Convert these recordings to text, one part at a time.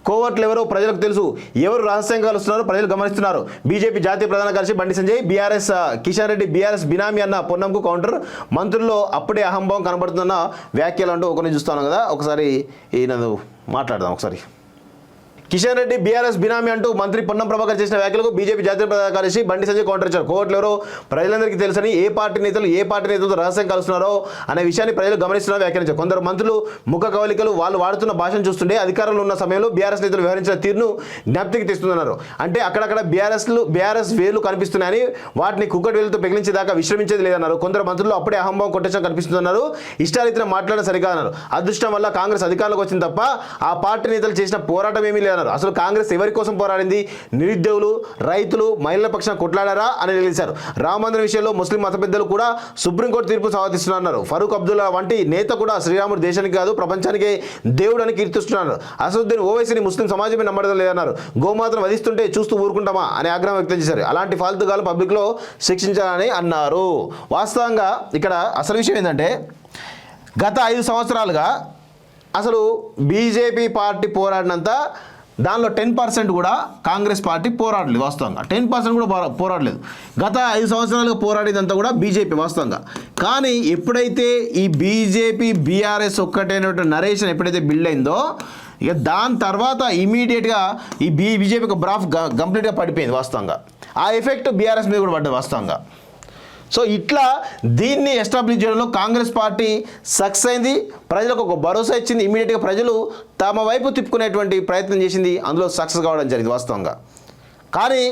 కోవర్ట్లు ఎవరో ప్రజలకు తెలుసు, ఎవరు రహస్యంగా కలుస్తున్నారో ప్రజలు గమనిస్తున్నారు. బీజేపీ జాతీయ ప్రధాన కార్యదర్శి బండి సంజయ్, బీఆర్ఎస్ కిషన్ రెడ్డి బీఆర్ఎస్ బినామీ అన్న పొన్నంకు కౌంటర్. మంత్రుల్లో అప్పుడే అహంభావం కనబడుతున్న వ్యాఖ్యలు అంటూ ఒకరిని చూస్తాను కదా, ఒకసారి ఈయన మాట్లాడదాం. ఒకసారి కిషన్ రెడ్డి బీఆర్ఎస్ బినామీ అంటూ మంత్రి పొన్నం ప్రభాకర్ చేసిన వ్యాఖ్యలకు బీజేపీ జాతీయ ప్రధాన కార్యదర్శి బండి సంజయ్ కౌంటర్ ఇచ్చారు. కోర్టులు ఎవరో ప్రజలందరికీ తెలుసని, ఏ పార్టీ నేతలతో రహస్యం కలుస్తున్నారో అనే విషయాన్ని ప్రజలు గమనిస్తున్నారని వ్యాఖ్యానించారు. కొందరు మంత్రులు ముఖ కవలికలు, వాళ్ళు వాడుతున్న భాషను చూస్తుంటే అధికారంలో ఉన్న సమయంలో బీఆర్ఎస్ నేతలు వ్యవహరించిన తీరును జ్ఞప్తికి తెస్తున్నారు. అంటే అక్కడక్కడ బీఆర్ఎస్ వేలు కనిపిస్తున్నాయని, వాటిని కుక్కటి వేలుతో పెగిలించేదాకా విశ్రమించేది లేదన్నారు. కొందరు మంత్రులు అప్పుడే అహంభావం కొట్టేసం కనిపిస్తున్నారు, ఇష్టారీతిన మాట్లాడడం సరికాదన్నారు. అదృష్టం వల్ల కాంగ్రెస్ అధికారంలోకి వచ్చింది తప్ప ఆ పార్టీ నేతలు చేసిన పోరాటం ఏమీ లేదు. అసలు కాంగ్రెస్ ఎవరి కోసం పోరాడింది? నిరుద్యోగులు, రైతులు, మహిళల పక్షాన కొట్లాడారా అని నిలిచారు. రామ మందిరం విషయంలో ముస్లిం మత పెద్దలు కూడా సుప్రీంకోర్టు తీర్పు స్వాగతిస్తున్నారు. ఫరూక్ అబ్దుల్లా వంటి నేత కూడా శ్రీరాముడు దేశానికి కాదు ప్రపంచానికే దేవుడు అని కీర్తిస్తున్నారు. అసదుద్దీన్ ఓవైసీని ముస్లిం సమాజమే నమ్మడం లేదన్నారు. గోమాతను వధిస్తుంటే చూస్తూ ఊరుకుంటామా అని ఆగ్రహం వ్యక్తం చేశారు. అలాంటి ఫాల్తుగాలు పబ్లిక్లో శిక్షించాలని అన్నారు. వాస్తవంగా ఇక్కడ అసలు విషయం ఏంటంటే, గత 5 సంవత్సరాలుగా అసలు బీజేపీ పార్టీ పోరాడినంత దానిలో 10% కూడా కాంగ్రెస్ పార్టీ పోరాడలేదు. వాస్తవంగా 10% కూడా పోరాడలేదు. గత 5 సంవత్సరాలుగా పోరాడేదంతా కూడా బీజేపీ వాస్తవంగా. కానీ ఎప్పుడైతే ఈ బీజేపీ బీఆర్ఎస్ ఒక్కటైనటువంటి నరేషన్ ఎప్పుడైతే బిల్డ్ అయిందో, ఇక దాని తర్వాత ఇమీడియట్గా ఈ బీజేపీ ఒక బ్రాఫ్ కంప్లీట్గా పడిపోయింది వాస్తవంగా. ఆ ఎఫెక్ట్ బీఆర్ఎస్ మీద కూడా పడ్డది వాస్తవంగా. సో ఇట్లా దీన్ని ఎస్టాబ్లిష్ చేయడంలో కాంగ్రెస్ పార్టీ సక్సెస్ అయింది, ప్రజలకు ఒక భరోసా ఇచ్చింది. ఇమీడియట్గా ప్రజలు తమ వైపు తిప్పుకునేటువంటి ప్రయత్నం చేసింది, అందులో సక్సెస్ కావడం జరిగింది వాస్తవంగా. కానీ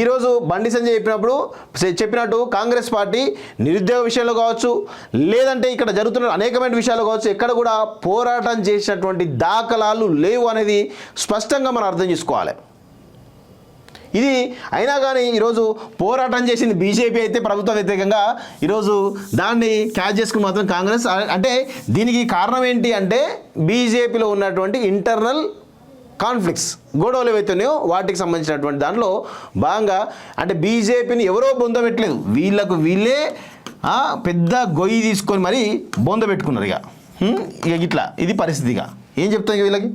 ఈరోజు బండి సంజయ్ చెప్పినట్టు కాంగ్రెస్ పార్టీ నిరుద్యోగ విషయంలో కావచ్చు, లేదంటే ఇక్కడ జరుగుతున్న అనేకమైన విషయాలు కావచ్చు, ఎక్కడ కూడా పోరాటం చేసినటువంటి దాఖలాలు లేవు అనేది స్పష్టంగా మనం అర్థం చేసుకోవాలి. ఇది అయినా కానీ ఈరోజు పోరాటం చేసింది బీజేపీ అయితే ప్రభుత్వ వ్యతిరేకంగా, ఈరోజు దాన్ని క్యాచ్ చేసుకుని మాత్రం కాంగ్రెస్. అంటే దీనికి కారణం ఏంటి అంటే, బీజేపీలో ఉన్నటువంటి ఇంటర్నల్ కాన్ఫ్లిక్ట్స్, గొడవలు ఏవైతున్నాయో వాటికి సంబంధించినటువంటి దాంట్లో భాగంగా. అంటే బీజేపీని ఎవరో బొందబెట్టలేదు, వీళ్ళకు వీళ్ళే పెద్ద గొయ్యి తీసుకొని మరీ బొందబెట్టుకున్నారు. ఇక ఇట్లా ఇది పరిస్థితిగా ఏం చెప్తాం వీళ్ళకి.